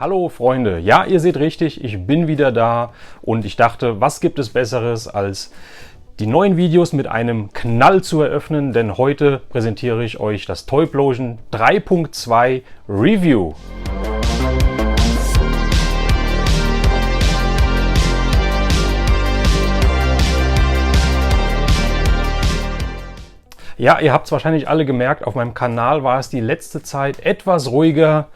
Hallo Freunde, ja, ihr seht richtig, ich bin wieder da und ich dachte, was gibt es Besseres als die neuen Videos mit einem Knall zu eröffnen, denn heute präsentiere ich euch das Toyplosion 3.2 Review. Ja, ihr habt es wahrscheinlich alle gemerkt, auf meinem Kanal war es die letzte Zeit etwas ruhiger.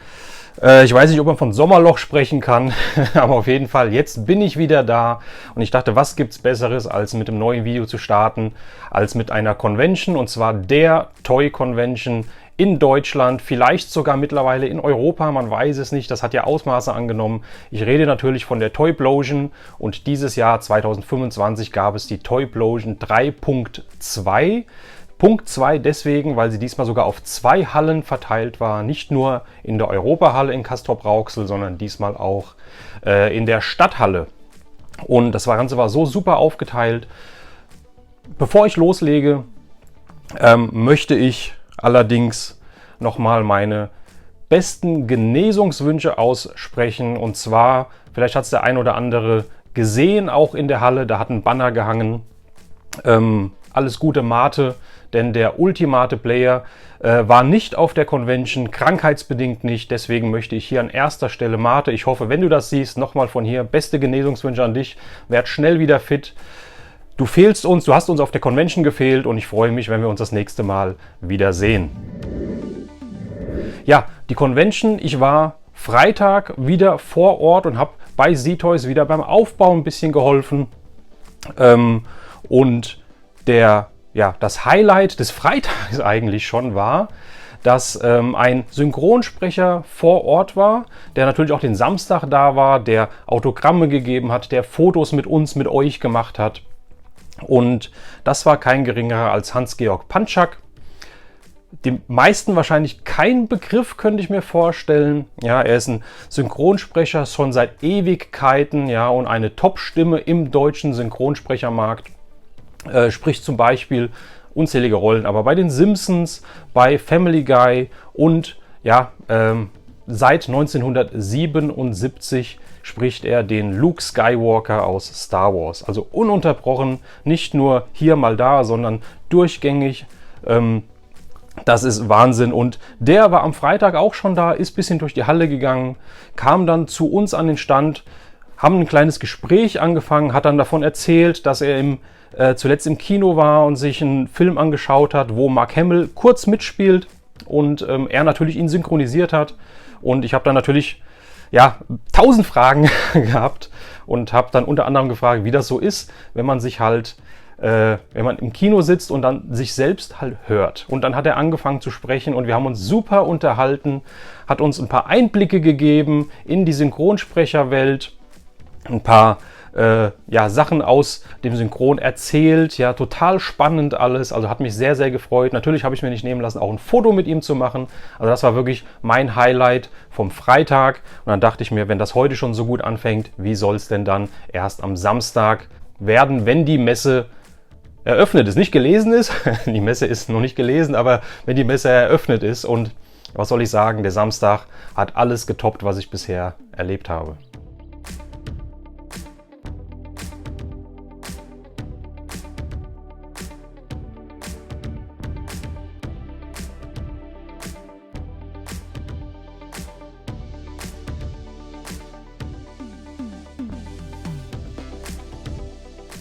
Ich weiß nicht, ob man von Sommerloch sprechen kann, aber auf jeden Fall, jetzt bin ich wieder da und ich dachte, was gibt's Besseres, als mit einem neuen Video zu starten, als mit einer Convention, und zwar der Toy Convention in Deutschland, vielleicht sogar mittlerweile in Europa, man weiß es nicht, das hat ja Ausmaße angenommen. Ich rede natürlich von der Toyplosion und dieses Jahr 2025 gab es die Toyplosion 3.2. Punkt 2 deswegen, weil sie diesmal sogar auf 2 Hallen verteilt war. Nicht nur in der Europahalle in Castrop-Rauxel, sondern diesmal auch in der Stadthalle. Und das Ganze war so super aufgeteilt. Bevor ich loslege, möchte ich allerdings nochmal meine besten Genesungswünsche aussprechen. Und zwar, vielleicht hat es der ein oder andere gesehen, auch in der Halle, da hat ein Banner gehangen. Alles Gute Mate, denn der Ultimate Player war nicht auf der Convention, krankheitsbedingt nicht. Deswegen möchte ich hier an erster Stelle Mate. Ich hoffe, wenn du das siehst, nochmal von hier, beste Genesungswünsche an dich. Werd schnell wieder fit. Du fehlst uns, du hast uns auf der Convention gefehlt und ich freue mich, wenn wir uns das nächste Mal wiedersehen. Ja, die Convention, ich war Freitag wieder vor Ort und habe bei Z-Toys wieder beim Aufbau ein bisschen geholfen. Und das Highlight des Freitags eigentlich schon war, dass ein Synchronsprecher vor Ort war, der natürlich auch den Samstag da war, der Autogramme gegeben hat, der Fotos mit uns, mit euch gemacht hat. Und das war kein geringerer als Hans-Georg Pantschak. Den meisten wahrscheinlich kein Begriff, könnte ich mir vorstellen. Ja, er ist ein Synchronsprecher schon seit Ewigkeiten, ja, und eine Top-Stimme im deutschen Synchronsprechermarkt. Spricht zum Beispiel unzählige Rollen, aber bei den Simpsons, bei Family Guy und ja, seit 1977 spricht er den Luke Skywalker aus Star Wars. Also ununterbrochen, nicht nur hier mal da, sondern durchgängig. Das ist Wahnsinn. Und der war am Freitag auch schon da, ist ein bisschen durch die Halle gegangen, kam dann zu uns an den Stand, haben ein kleines Gespräch angefangen, hat dann davon erzählt, dass er zuletzt im Kino war und sich einen Film angeschaut hat, wo Mark Hamill kurz mitspielt und er natürlich ihn synchronisiert hat. Und ich habe dann natürlich 1000 Fragen gehabt und habe dann unter anderem gefragt, wie das so ist, wenn man sich halt, wenn man im Kino sitzt und dann sich selbst halt hört. Und dann hat er angefangen zu sprechen und wir haben uns super unterhalten, hat uns ein paar Einblicke gegeben in die Synchronsprecherwelt, ein paar Sachen aus dem Synchron erzählt, ja, total spannend alles, also hat mich sehr, sehr gefreut. Natürlich habe ich mir nicht nehmen lassen, auch ein Foto mit ihm zu machen, also das war wirklich mein Highlight vom Freitag und dann dachte ich mir, wenn das heute schon so gut anfängt, wie soll es denn dann erst am Samstag werden, wenn die Messe eröffnet ist, nicht gelesen ist, die Messe ist noch nicht gelesen, aber wenn die Messe eröffnet ist und was soll ich sagen, der Samstag hat alles getoppt, was ich bisher erlebt habe.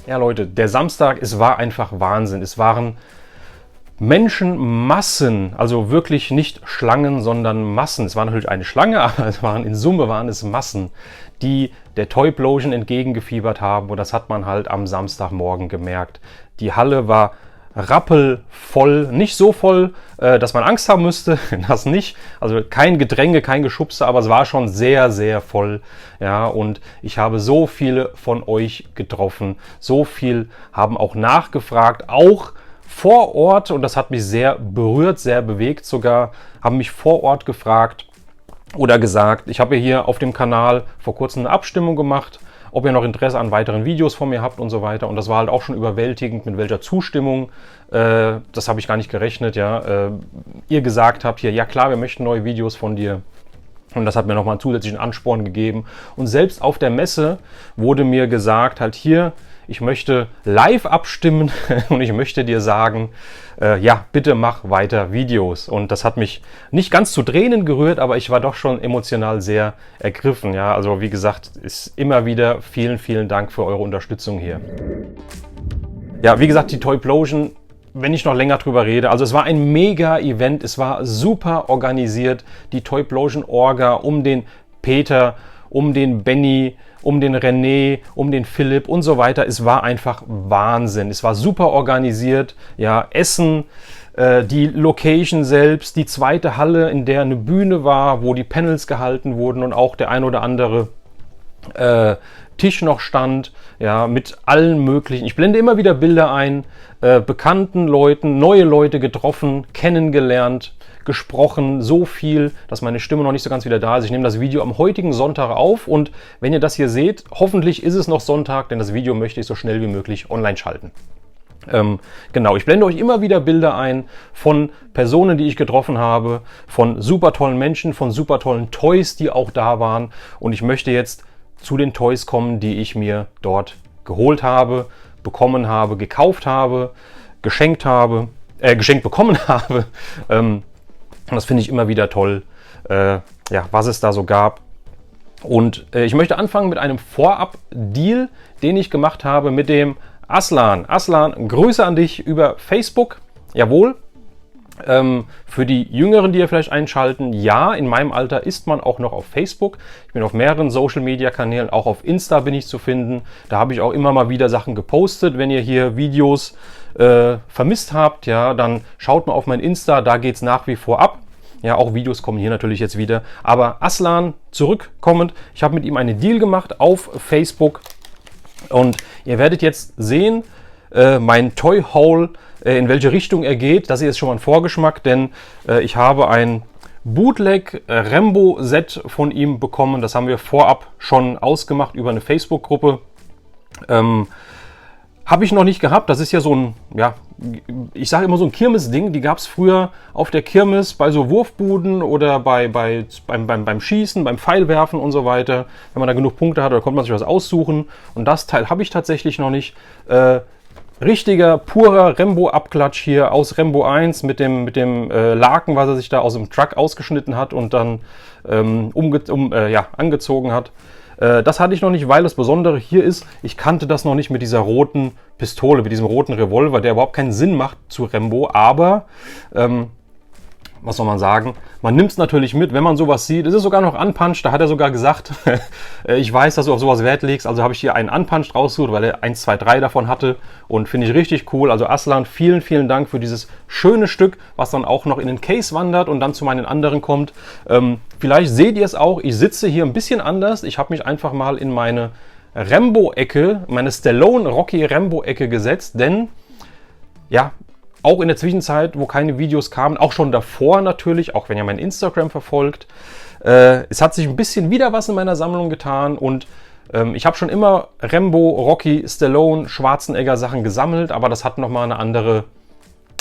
Ja Leute, der Samstag, es war einfach Wahnsinn. Es waren Menschenmassen, also wirklich nicht Schlangen, sondern Massen. Es war natürlich eine Schlange, aber in Summe waren es Massen, die der Toyplosion entgegengefiebert haben. Und das hat man halt am Samstagmorgen gemerkt. Die Halle war rappelvoll, nicht so voll, dass man Angst haben müsste, das nicht, also kein Gedränge, kein Geschubse, aber es war schon sehr, sehr voll, ja, und ich habe so viele von euch getroffen, so viel haben auch nachgefragt, auch vor Ort, und das hat mich sehr berührt, sehr bewegt sogar, haben mich vor Ort gefragt oder gesagt, ich habe hier auf dem Kanal vor kurzem eine Abstimmung gemacht, ob ihr noch Interesse an weiteren Videos von mir habt und so weiter. Und das war halt auch schon überwältigend, mit welcher Zustimmung. Das habe ich gar nicht gerechnet, ja. Ihr gesagt habt hier, ja klar, wir möchten neue Videos von dir. Und das hat mir nochmal einen zusätzlichen Ansporn gegeben. Und selbst auf der Messe wurde mir gesagt, halt hier, ich möchte live abstimmen und ich möchte dir sagen, ja, bitte mach weiter Videos. Und das hat mich nicht ganz zu Tränen gerührt, aber ich war doch schon emotional sehr ergriffen. Ja, also wie gesagt, ist immer wieder vielen, vielen Dank für eure Unterstützung hier. Ja, wie gesagt, die Toyplosion, wenn ich noch länger drüber rede, also es war ein Mega-Event, es war super organisiert, die Toyplosion Orga um den Peter, um den Benny, um den René, um den Philipp und so weiter. Es war einfach Wahnsinn. Es war super organisiert. Ja, Essen, die Location selbst, die zweite Halle, in der eine Bühne war, wo die Panels gehalten wurden und auch der ein oder andere Tisch noch stand, ja, mit allen möglichen. Ich blende immer wieder Bilder ein, bekannten Leuten, neue Leute getroffen, kennengelernt, gesprochen, so viel, dass meine Stimme noch nicht so ganz wieder da ist. Ich nehme das Video am heutigen Sonntag auf und wenn ihr das hier seht, hoffentlich ist es noch Sonntag, denn das Video möchte ich so schnell wie möglich online schalten. Genau, ich blende euch immer wieder Bilder ein von Personen, die ich getroffen habe, von super tollen Menschen, von super tollen Toys, die auch da waren und ich möchte jetzt zu den Toys kommen, die ich mir dort geholt habe, bekommen habe, gekauft habe, geschenkt bekommen habe. Und das finde ich immer wieder toll, ja, was es da so gab. Und ich möchte anfangen mit einem Vorab-Deal, den ich gemacht habe mit dem Aslan. Aslan, Grüße an dich über Facebook. Jawohl. Für die Jüngeren, die ihr vielleicht einschalten, ja, in meinem Alter ist man auch noch auf Facebook. Ich bin auf mehreren Social-Media-Kanälen, auch auf Insta bin ich zu finden. Da habe ich auch immer mal wieder Sachen gepostet. Wenn ihr hier Videos vermisst habt, ja, dann schaut mal auf mein Insta, da geht es nach wie vor ab. Ja, auch Videos kommen hier natürlich jetzt wieder. Aber Aslan, zurückkommend, ich habe mit ihm einen Deal gemacht auf Facebook. Und ihr werdet jetzt sehen, mein Toy Haul, in welche Richtung er geht. Das hier ist schon mal ein Vorgeschmack, denn ich habe ein Bootleg Rambo Set von ihm bekommen. Das haben wir vorab schon ausgemacht über eine Facebook-Gruppe. Habe ich noch nicht gehabt. Das ist ja so ein, ja, ich sage immer so ein Kirmes-Ding. Die gab es früher auf der Kirmes bei so Wurfbuden oder beim Schießen, beim Pfeilwerfen und so weiter. Wenn man da genug Punkte hat, da konnte man sich was aussuchen. Und das Teil habe ich tatsächlich noch nicht. Richtiger, purer Rambo-Abklatsch hier aus Rambo 1 mit dem Laken, was er sich da aus dem Truck ausgeschnitten hat und dann angezogen hat. Das hatte ich noch nicht, weil das Besondere hier ist, ich kannte das noch nicht mit dieser roten Pistole, mit diesem roten Revolver, der überhaupt keinen Sinn macht zu Rambo, aber was soll man sagen? Man nimmt es natürlich mit, wenn man sowas sieht. Es ist sogar noch Unpunched, da hat er sogar gesagt, ich weiß, dass du auf sowas Wert legst, also habe ich hier einen Unpunched rausgesucht, weil er 1, 2, 3 davon hatte und finde ich richtig cool. Also Aslan, vielen, vielen Dank für dieses schöne Stück, was dann auch noch in den Case wandert und dann zu meinen anderen kommt. Vielleicht seht ihr es auch, ich sitze hier ein bisschen anders. Ich habe mich einfach mal in meine Rambo-Ecke, meine Stallone-Rocky-Rambo-Ecke gesetzt, denn ja, auch in der Zwischenzeit, wo keine Videos kamen, auch schon davor natürlich, auch wenn ihr mein Instagram verfolgt, es hat sich ein bisschen wieder was in meiner Sammlung getan und ich habe schon immer Rambo, Rocky, Stallone, Schwarzenegger Sachen gesammelt, aber das hat nochmal eine andere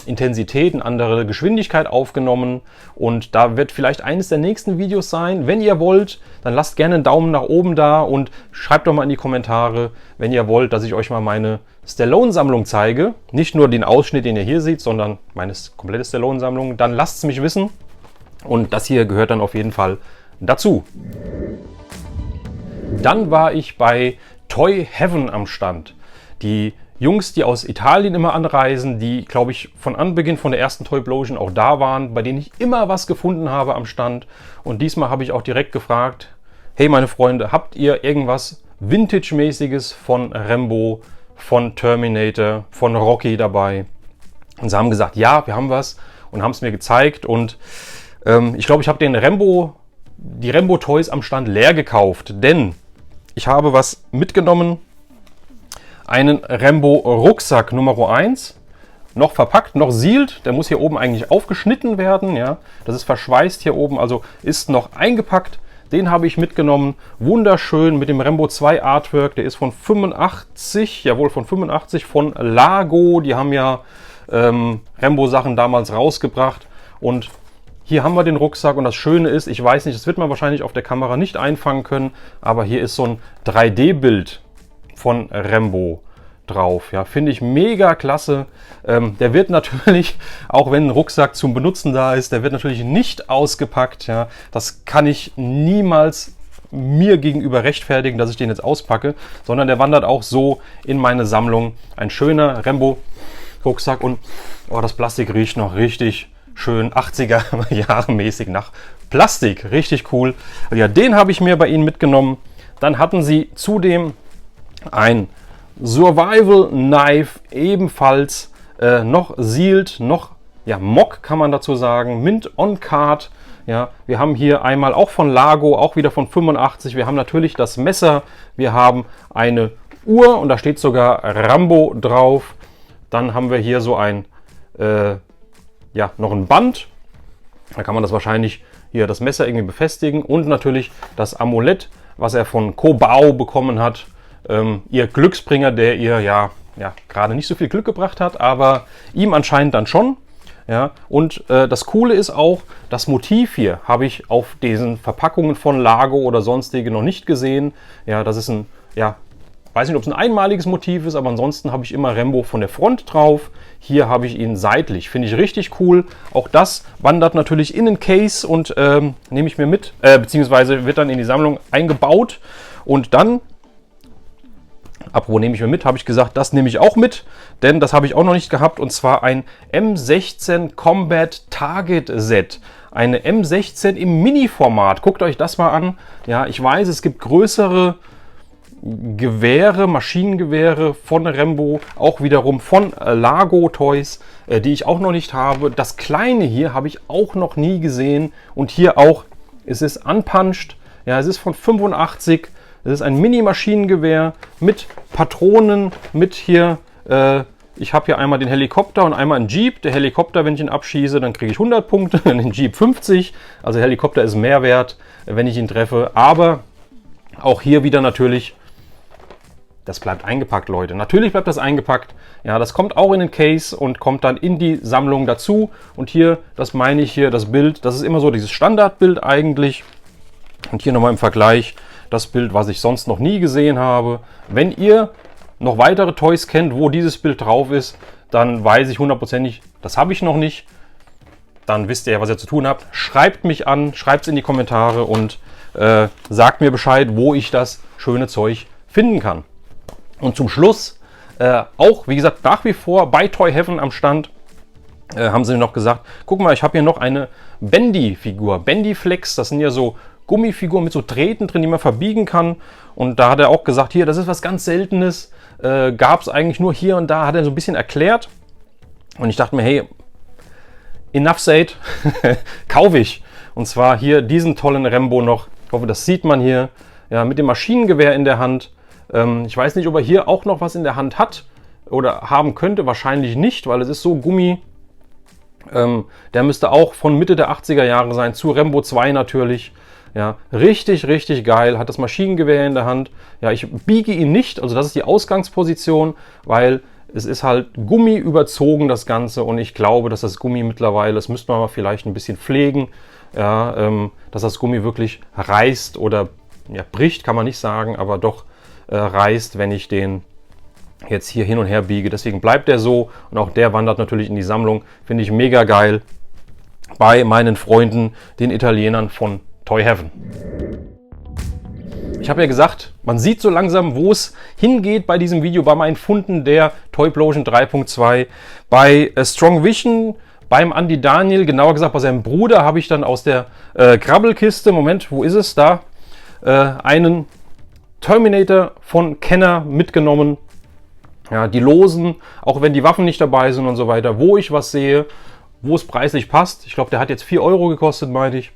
Intensität, eine andere Geschwindigkeit aufgenommen und da wird vielleicht eines der nächsten Videos sein. Wenn ihr wollt, dann lasst gerne einen Daumen nach oben da und schreibt doch mal in die Kommentare, wenn ihr wollt, dass ich euch mal meine Stallone-Sammlung zeige. Nicht nur den Ausschnitt, den ihr hier seht, sondern meine komplette Stallone-Sammlung. Dann lasst es mich wissen und das hier gehört dann auf jeden Fall dazu. Dann war ich bei Toy Heaven am Stand. Die Jungs, die aus Italien immer anreisen, die, glaube ich, von Anbeginn von der ersten Toyplosion auch da waren, bei denen ich immer was gefunden habe am Stand. Und diesmal habe ich auch direkt gefragt, hey meine Freunde, habt ihr irgendwas Vintage-mäßiges von Rambo, von Terminator, von Rocky dabei? Und sie haben gesagt, ja, wir haben was und haben es mir gezeigt. Und ich glaube, ich habe die Rambo-Toys am Stand leer gekauft, denn ich habe was mitgenommen. Einen Rambo-Rucksack Nummer 1, noch verpackt, noch sealed. Der muss hier oben eigentlich aufgeschnitten werden. Ja? Das ist verschweißt hier oben, also ist noch eingepackt. Den habe ich mitgenommen. Wunderschön mit dem Rambo 2 Artwork. Der ist von 85, jawohl von 85, von Lago. Die haben ja Rambo-Sachen damals rausgebracht. Und hier haben wir den Rucksack und das Schöne ist, ich weiß nicht, das wird man wahrscheinlich auf der Kamera nicht einfangen können, aber hier ist so ein 3D-Bild von Rambo drauf. Ja, finde ich mega klasse. Der wird natürlich, auch wenn ein Rucksack zum Benutzen da ist, der wird natürlich nicht ausgepackt. Ja, das kann ich niemals mir gegenüber rechtfertigen, dass ich den jetzt auspacke, sondern der wandert auch so in meine Sammlung. Ein schöner Rambo-Rucksack und oh, das Plastik riecht noch richtig schön 80er Jahre mäßig nach Plastik. Richtig cool. Ja, den habe ich mir bei Ihnen mitgenommen. Dann hatten sie zudem ein Survival Knife, ebenfalls noch sealed, noch ja, Mock kann man dazu sagen, Mint on Card. Ja, wir haben hier einmal auch von Lago, auch wieder von 85. Wir haben natürlich das Messer, wir haben eine Uhr und da steht sogar Rambo drauf. Dann haben wir hier so ein, ja, noch ein Band. Da kann man das wahrscheinlich hier das Messer irgendwie befestigen und natürlich das Amulett, was er von Kobao bekommen hat. Ihr Glücksbringer, der ihr ja gerade nicht so viel Glück gebracht hat, aber ihm anscheinend dann schon. Ja, und das Coole ist auch, das Motiv hier habe ich auf diesen Verpackungen von Lago oder sonstige noch nicht gesehen. Ja, das ist ein, ja, weiß nicht, ob es ein einmaliges Motiv ist, aber ansonsten habe ich immer Rambo von der Front drauf. Hier habe ich ihn seitlich. Finde ich richtig cool. Auch das wandert natürlich in den Case und nehme ich mir mit, beziehungsweise wird dann in die Sammlung eingebaut. Und dann, apropos nehme ich mir mit, habe ich gesagt, das nehme ich auch mit, denn das habe ich auch noch nicht gehabt, und zwar ein M16 Combat Target Set. Eine M16 im Mini-Format. Guckt euch das mal an. Ja, ich weiß, es gibt größere Gewehre, Maschinengewehre von Rambo, auch wiederum von Lago Toys, die ich auch noch nicht habe. Das kleine hier habe ich auch noch nie gesehen und hier auch, es ist unpunched, ja, es ist von 85, es ist ein Mini-Maschinengewehr mit Patronen, mit hier, ich habe hier einmal den Helikopter und einmal einen Jeep. Der Helikopter, wenn ich ihn abschieße, dann kriege ich 100 Punkte, den Jeep 50, also der Helikopter ist mehr wert, wenn ich ihn treffe, aber auch hier wieder natürlich, das bleibt eingepackt, Leute. Natürlich bleibt das eingepackt. Ja, das kommt auch in den Case und kommt dann in die Sammlung dazu. Und hier, das meine ich hier, das Bild, das ist immer so dieses Standardbild eigentlich. Und hier nochmal im Vergleich das Bild, was ich sonst noch nie gesehen habe. Wenn ihr noch weitere Toys kennt, wo dieses Bild drauf ist, dann weiß ich hundertprozentig, das habe ich noch nicht. Dann wisst ihr ja, was ihr zu tun habt. Schreibt mich an, schreibt es in die Kommentare und sagt mir Bescheid, wo ich das schöne Zeug finden kann. Und zum Schluss, auch wie gesagt, nach wie vor bei Toy Heaven am Stand, haben sie noch gesagt, guck mal, ich habe hier noch eine Bendy-Figur. Bendy Flex, das sind ja so Gummifiguren mit so Drähten drin, die man verbiegen kann. Und da hat er auch gesagt, hier, das ist was ganz Seltenes, gab es eigentlich nur hier und da, hat er so ein bisschen erklärt. Und ich dachte mir, hey, enough said, kaufe ich. Und zwar hier diesen tollen Rambo noch. Ich hoffe, das sieht man hier. Ja, mit dem Maschinengewehr in der Hand. Ich weiß nicht, ob er hier auch noch was in der Hand hat oder haben könnte. Wahrscheinlich nicht, weil es ist so Gummi. Der müsste auch von Mitte der 80er Jahre sein. Zu Rambo 2 natürlich. Ja, richtig, richtig geil. Hat das Maschinengewehr in der Hand. Ja, ich biege ihn nicht. Also das ist die Ausgangsposition, weil es ist halt Gummi überzogen, das Ganze. Und ich glaube, dass das Gummi mittlerweile, das müsste man mal vielleicht ein bisschen pflegen. Ja, dass das Gummi wirklich reißt oder ja, bricht, kann man nicht sagen, aber doch reißt, wenn ich den jetzt hier hin und her biege. Deswegen bleibt der so und auch der wandert natürlich in die Sammlung. Finde ich mega geil bei meinen Freunden, den Italienern von Toy Heaven. Ich habe ja gesagt, man sieht so langsam, wo es hingeht bei diesem Video, bei meinen Funden der Toyplosion 3.2, bei Strong Vision, beim Andy Daniel, genauer gesagt bei seinem Bruder, habe ich dann aus der Krabbelkiste, Moment, wo ist es da, einen Terminator von Kenner mitgenommen. Ja, die losen, auch wenn die Waffen nicht dabei sind und so weiter, wo ich was sehe, wo es preislich passt. Ich glaube, der hat jetzt 4 Euro gekostet, meine ich.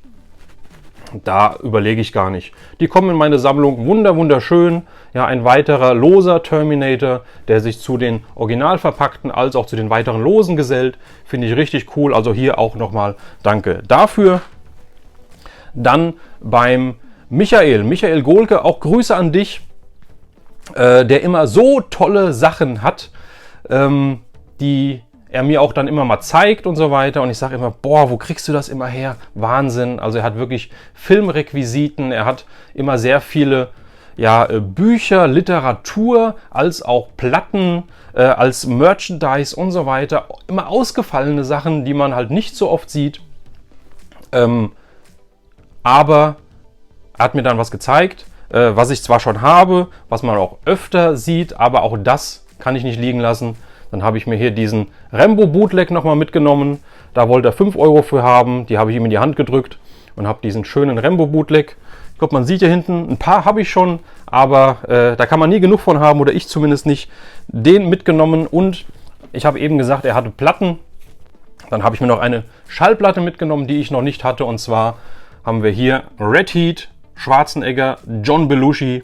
Da überlege ich gar nicht. Die kommen in meine Sammlung, wunderschön. Ja, ein weiterer loser Terminator, der sich zu den original verpackten als auch zu den weiteren losen gesellt. Finde ich richtig cool. Also hier auch nochmal danke dafür. Dann beim Michael Gohlke, auch Grüße an dich, der immer so tolle Sachen hat, die er mir auch dann immer mal zeigt und so weiter. Und ich sage immer, boah, wo kriegst du das immer her? Wahnsinn. Also er hat wirklich Filmrequisiten, er hat immer sehr viele Bücher, Literatur, als auch Platten, als Merchandise und so weiter. Immer ausgefallene Sachen, die man halt nicht so oft sieht. Aber er hat mir dann was gezeigt, was ich zwar schon habe, was man auch öfter sieht, aber auch das kann ich nicht liegen lassen. Dann habe ich mir hier diesen Rambo Bootleg nochmal mitgenommen. Da wollte er 5 Euro für haben. Die habe ich ihm in die Hand gedrückt und habe diesen schönen Rambo Bootleg. Ich glaube, man sieht hier hinten, ein paar habe ich schon, aber da kann man nie genug von haben, oder ich zumindest nicht. Den mitgenommen, und ich habe eben gesagt, er hatte Platten. Dann habe ich mir noch eine Schallplatte mitgenommen, die ich noch nicht hatte. Und zwar haben wir hier Red Heat, Schwarzenegger, John Belushi.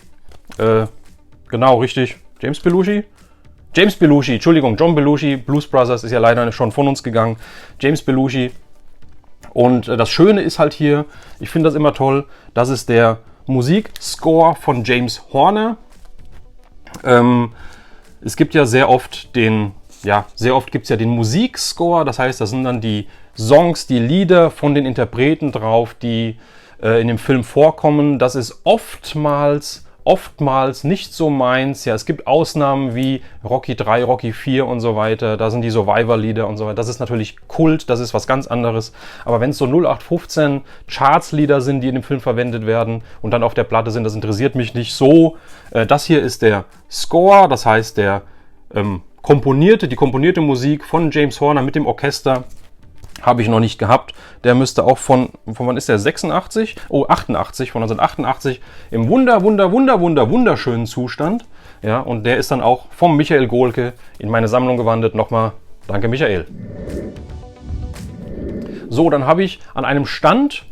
Genau, richtig. James Belushi, Entschuldigung, John Belushi, Blues Brothers ist ja leider schon von uns gegangen. James Belushi. Und das Schöne ist halt hier, ich finde das immer toll, das ist der Musikscore von James Horner. Es gibt ja sehr oft den Musikscore, das heißt, das sind dann die Songs, die Lieder von den Interpreten drauf, die in dem Film vorkommen. Das ist oftmals nicht so meins. Ja, es gibt Ausnahmen wie Rocky 3, Rocky 4 und so weiter. Da sind die Survivor-Lieder und so weiter. Das ist natürlich Kult, das ist was ganz anderes. Aber wenn es so 0815 Charts-Lieder sind, die in dem Film verwendet werden und dann auf der Platte sind, das interessiert mich nicht so. Das hier ist der Score, das heißt die komponierte Musik von James Horner mit dem Orchester. Habe ich noch nicht gehabt. Der müsste auch von wann ist der? 88? Oh, 88, von 1988 im wunderschönen Zustand. Ja, und der ist dann auch vom Michael Gohlke in meine Sammlung gewandert. Nochmal danke, Michael. So, dann habe ich an einem Stand,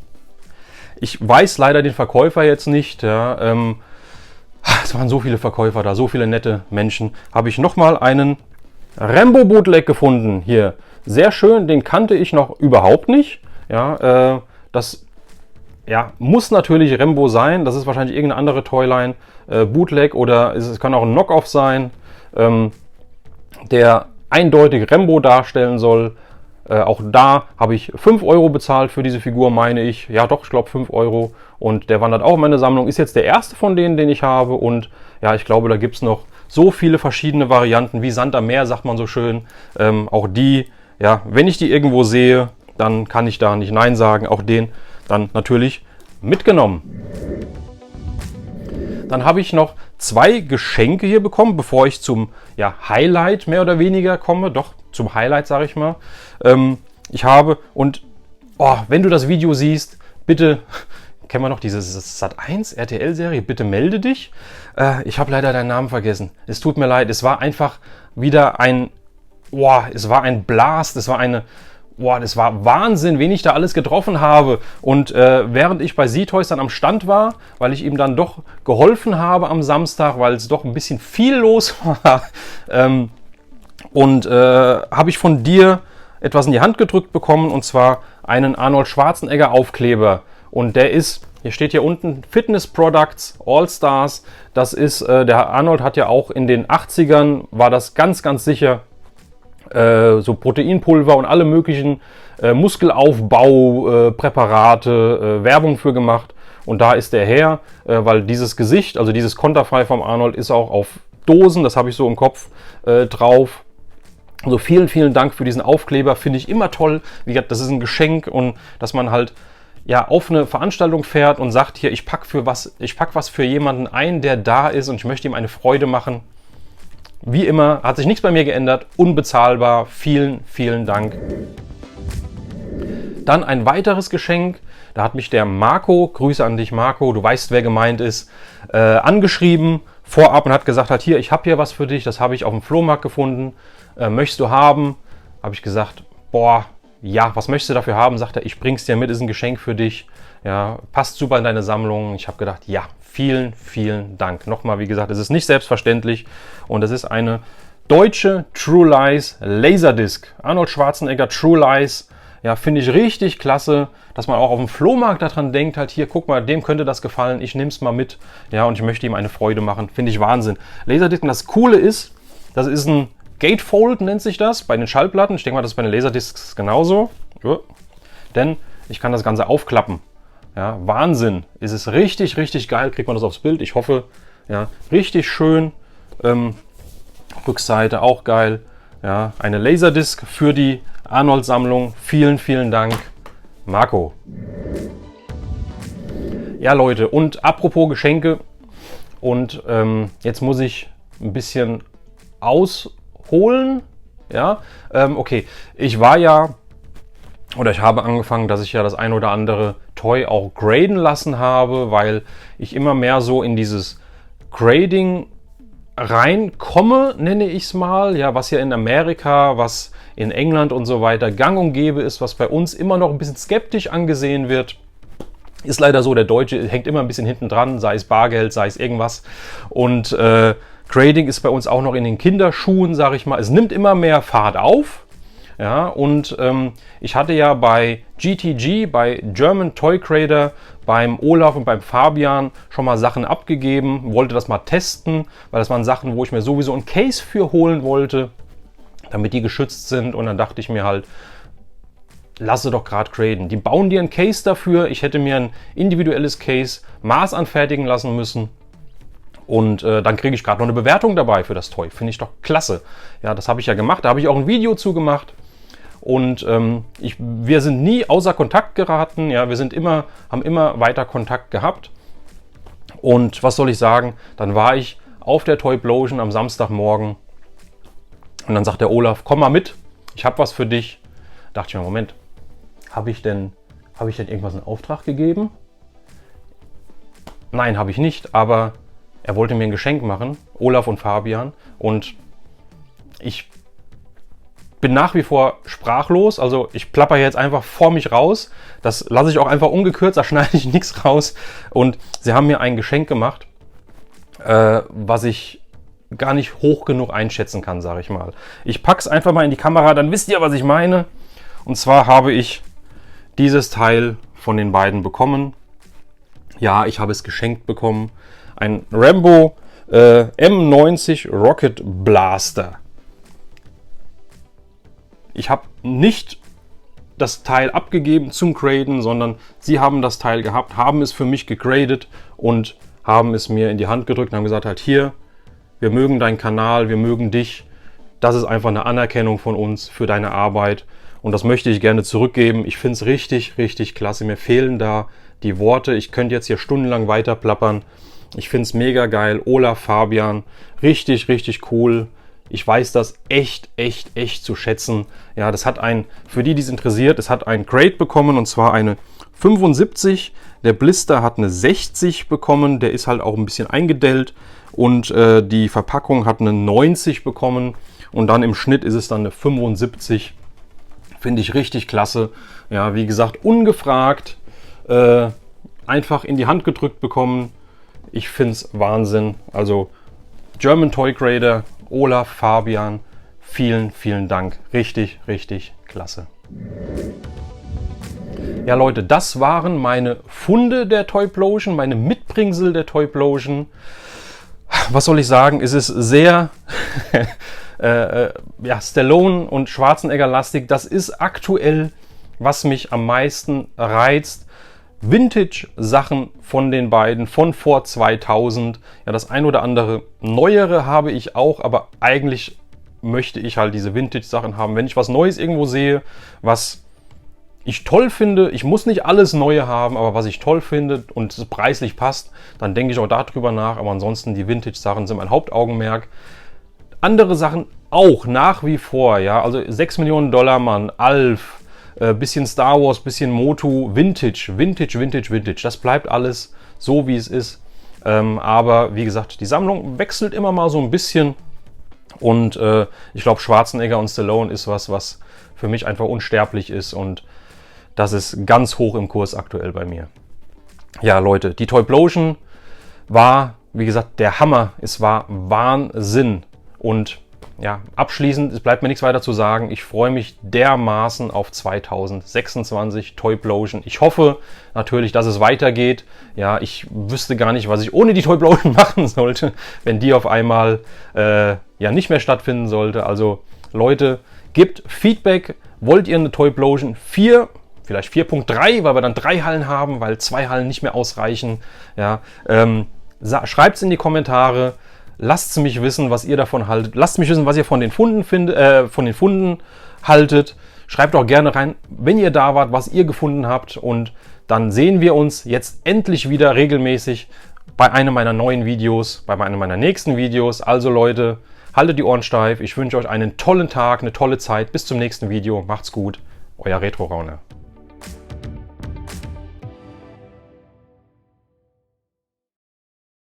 ich weiß leider den Verkäufer jetzt nicht, ja, es waren so viele Verkäufer da, so viele nette Menschen, habe ich nochmal einen Rambo Bootleg gefunden hier. Sehr schön, den kannte ich noch überhaupt nicht. Ja, das muss natürlich Rambo sein. Das ist wahrscheinlich irgendeine andere Toyline Bootleg, oder es kann auch ein Knockoff sein, der eindeutig Rambo darstellen soll. Auch da habe ich 5 Euro bezahlt für diese Figur, meine ich. Ja doch, ich glaube 5 Euro. Und der wandert auch in meine Sammlung. Ist jetzt der erste von denen, den ich habe. Und ja, ich glaube, da gibt es noch so viele verschiedene Varianten, wie Sand am Meer, sagt man so schön. Auch die, ja, wenn ich die irgendwo sehe, dann kann ich da nicht Nein sagen. Auch den dann natürlich mitgenommen. Dann habe ich noch 2 Geschenke hier bekommen, bevor ich zum Highlight mehr oder weniger komme. Doch, zum Highlight, sage ich mal. Ich habe, und wenn du das Video siehst, bitte, kennen wir noch diese Sat.1 RTL-Serie, bitte melde dich. Ich habe leider deinen Namen vergessen. Es tut mir leid, es war einfach wieder es war ein Blast, das war Wahnsinn, wen ich da alles getroffen habe. Und während ich bei Z-Toys dann am Stand war, weil ich ihm dann doch geholfen habe am Samstag, weil es doch ein bisschen viel los war, habe ich von dir etwas in die Hand gedrückt bekommen, und zwar einen Arnold Schwarzenegger Aufkleber. Und der ist, hier steht hier unten, Fitness Products All Stars. Das ist, der Arnold hat ja auch in den 80ern, war das ganz, ganz sicher, so Proteinpulver und alle möglichen Muskelaufbaupräparate, Werbung für gemacht. Und da ist der her, weil dieses Gesicht, also dieses Konterfei vom Arnold, ist auch auf Dosen, das habe ich so im Kopf drauf. Also vielen, vielen Dank für diesen Aufkleber, finde ich immer toll. Wie gesagt, das ist ein Geschenk, und dass man halt auf eine Veranstaltung fährt und sagt, hier, ich pack was für jemanden ein, der da ist, und ich möchte ihm eine Freude machen. Wie immer, hat sich nichts bei mir geändert, unbezahlbar, vielen, vielen Dank. Dann ein weiteres Geschenk, da hat mich der Marco, Grüße an dich Marco, du weißt, wer gemeint ist, angeschrieben vorab und hat gesagt, halt, hier, ich habe hier was für dich, das habe ich auf dem Flohmarkt gefunden, möchtest du haben? Habe ich gesagt, boah, ja, was möchtest du dafür haben? Sagt er, ich bring's dir mit, ist ein Geschenk für dich, ja, passt super in deine Sammlung. Ich habe gedacht, ja, vielen, vielen Dank. Nochmal, wie gesagt, es ist nicht selbstverständlich, und es ist eine deutsche True Lies Laserdisc. Arnold Schwarzenegger True Lies. Ja, finde ich richtig klasse, dass man auch auf dem Flohmarkt daran denkt, halt, hier, guck mal, dem könnte das gefallen, ich nehme es mal mit, ja, und ich möchte ihm eine Freude machen. Finde ich Wahnsinn. Laserdisc, und das Coole ist, das ist ein Gatefold nennt sich das bei den Schallplatten. Ich denke mal, das ist bei den Laserdiscs genauso. Ja. Denn ich kann das Ganze aufklappen. Ja, Wahnsinn. Ist es richtig, richtig geil. Kriegt man das aufs Bild? Ich hoffe. Ja, richtig schön. Rückseite auch geil. Ja, eine Laserdisc für die Arnold-Sammlung. Vielen, vielen Dank, Marco. Ja, Leute, und apropos Geschenke. Und jetzt muss ich ein bisschen ausholen. Ja, okay. Ich habe angefangen, dass ich ja das ein oder andere Toy auch graden lassen habe, weil ich immer mehr so in dieses Grading reinkomme, nenne ich es mal. Ja, was ja in Amerika, was in England und so weiter gang und gäbe ist, was bei uns immer noch ein bisschen skeptisch angesehen wird. Ist leider so, der Deutsche hängt immer ein bisschen hinten dran, sei es Bargeld, sei es irgendwas. Und Grading ist bei uns auch noch in den Kinderschuhen, sage ich mal. Es nimmt immer mehr Fahrt auf. Ja, und ich hatte ja bei GTG, bei German Toy Grader, beim Olaf und beim Fabian schon mal Sachen abgegeben, wollte das mal testen, weil das waren Sachen, wo ich mir sowieso ein Case für holen wollte, damit die geschützt sind. Und dann dachte ich mir halt, lasse doch gerade graden. Die bauen dir ein Case dafür. Ich hätte mir ein individuelles Case maßanfertigen lassen müssen. Und dann kriege ich gerade noch eine Bewertung dabei für das Toy. Finde ich doch klasse. Ja, das habe ich ja gemacht. Da habe ich auch ein Video zu gemacht. Und wir sind nie außer Kontakt geraten. Ja, haben immer weiter Kontakt gehabt. Und was soll ich sagen? Dann war ich auf der Toyplosion am Samstagmorgen. Und dann sagt der Olaf, komm mal mit. Ich habe was für dich. Da dachte ich mir, Moment, habe ich denn irgendwas in Auftrag gegeben? Nein, habe ich nicht. Aber er wollte mir ein Geschenk machen. Olaf und Fabian. Und ich bin nach wie vor sprachlos, also ich plapper jetzt einfach vor mich raus. Das lasse ich auch einfach ungekürzt, da schneide ich nichts raus. Und sie haben mir ein Geschenk gemacht, was ich gar nicht hoch genug einschätzen kann, sage ich mal. Ich packe es einfach mal in die Kamera, dann wisst ihr, was ich meine. Und zwar habe ich dieses Teil von den beiden bekommen. Ja, ich habe es geschenkt bekommen. Ein Rambo M90 Rocket Blaster. Ich habe nicht das Teil abgegeben zum Graden, sondern sie haben das Teil gehabt, haben es für mich gegradet und haben es mir in die Hand gedrückt und haben gesagt, halt hier, wir mögen deinen Kanal, wir mögen dich. Das ist einfach eine Anerkennung von uns für deine Arbeit und das möchte ich gerne zurückgeben. Ich finde es richtig, richtig klasse. Mir fehlen da die Worte. Ich könnte jetzt hier stundenlang weiter plappern. Ich finde es mega geil. Olaf, Fabian, richtig, richtig cool. Ich weiß das echt zu schätzen. Ja, das hat für die es interessiert, es hat ein Grade bekommen und zwar eine 75. Der Blister hat eine 60 bekommen. Der ist halt auch ein bisschen eingedellt und die Verpackung hat eine 90 bekommen und dann im Schnitt ist es dann eine 75. Finde ich richtig klasse. Ja, wie gesagt, ungefragt, einfach in die Hand gedrückt bekommen. Ich finde es Wahnsinn. Also German Toy Grader, Olaf, Fabian, vielen, vielen Dank. Richtig, richtig klasse. Ja Leute, das waren meine Funde der Toyplosion, meine Mitbringsel der Toyplosion. Was soll ich sagen? Es ist sehr Stallone und Schwarzenegger-lastig. Das ist aktuell, was mich am meisten reizt. Vintage-Sachen von den beiden, von vor 2000. Ja, das ein oder andere Neuere habe ich auch, aber eigentlich möchte ich halt diese Vintage-Sachen haben. Wenn ich was Neues irgendwo sehe, was ich toll finde, ich muss nicht alles Neue haben, aber was ich toll finde und es preislich passt, dann denke ich auch darüber nach. Aber ansonsten, die Vintage-Sachen sind mein Hauptaugenmerk. Andere Sachen auch nach wie vor, ja, also 6 Millionen Dollar Mann, Alf, bisschen Star Wars, bisschen Motu, Vintage. Das bleibt alles so, wie es ist. Aber wie gesagt, die Sammlung wechselt immer mal so ein bisschen. Und ich glaube, Schwarzenegger und Stallone ist was für mich einfach unsterblich ist. Und das ist ganz hoch im Kurs aktuell bei mir. Ja, Leute, die Toyplosion war, wie gesagt, der Hammer. Es war Wahnsinn. Und ja, abschließend, es bleibt mir nichts weiter zu sagen. Ich freue mich dermaßen auf 2026 Toyplosion. Ich hoffe natürlich, dass es weitergeht. Ja, ich wüsste gar nicht, was ich ohne die Toyplosion machen sollte, wenn die auf einmal ja nicht mehr stattfinden sollte. Also Leute, gebt Feedback. Wollt ihr eine Toyplosion 4? Vielleicht 4.3, weil wir dann 3 Hallen haben, weil 2 Hallen nicht mehr ausreichen. Ja, schreibt es in die Kommentare. Lasst mich wissen, was ihr davon haltet. Lasst mich wissen, was ihr von den Funden haltet. Schreibt auch gerne rein, wenn ihr da wart, was ihr gefunden habt. Und dann sehen wir uns jetzt endlich wieder regelmäßig bei einem meiner neuen Videos, bei einem meiner nächsten Videos. Also Leute, haltet die Ohren steif. Ich wünsche euch einen tollen Tag, eine tolle Zeit. Bis zum nächsten Video. Macht's gut. Euer Retro Rauner.